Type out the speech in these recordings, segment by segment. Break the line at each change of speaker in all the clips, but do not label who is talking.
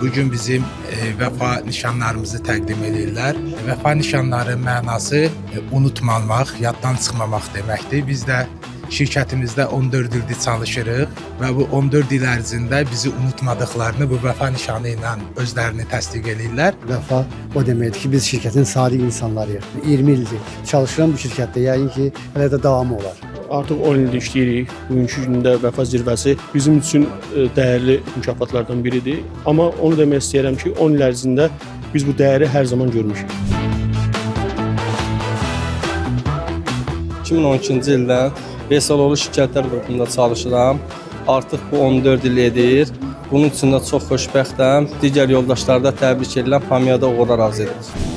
bugün bizim vəfa nişanlarımızı təqdim edirlər. Vəfa nişanları mənası unutmamaq, yaddan çıxmamaq deməkdir. Biz də şirkətimizdə 14 ildir çalışırıq və bu 14 il ərzində bizi unutmadıqlarını bu vəfa nişanı ilə özlərini təsdiq edirlər.
Vəfa o deməkdir ki, biz şirkətin sadiq insanlarıyıq. 20 ildir çalışıram bu şirkətdə, yəqin ki, hələ də davamı olar.
Artıq 10 ildir işləyirik. Bugünkü gündə Vəfa zirvəsi bizim üçün dəyərli mükafatlardan biridir. Amma onu demək istəyirəm ki, 10 il ərzində biz bu dəyəri hər zaman görmüşük.
2012-ci ildən Veysaloğlu şirkətlər qrupunda çalışıram. Artıq bu 14 il edir. Bunun üçün də çox xoşbəxtəm. Digər yoldaşları da təbrik edirəm. Hamıya da uğurlar arzu edirəm.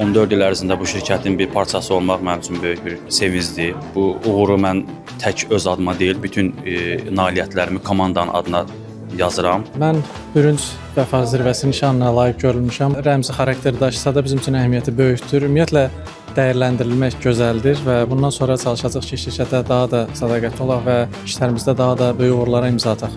14 il ərzində bu şirkətin bir parçası olmaq mənim üçün böyük bir sevincdir. Bu uğuru mən tək öz adıma deyil, bütün nailiyyətlərimi komandanın adına yazıram.
Mən bürünc Vəfa zirvəsi nişanına layiq görülmüşəm. Rəmzi xarakter daşısa da bizim üçün əhəmiyyəti böyükdür. Ümumiyyətlə dəyərləndirilmək gözəldir və bundan sonra çalışacağıq ki, şirkətə daha da sədaqətli olaq və işlərimizdə daha da böyük uğurlara imza ataq.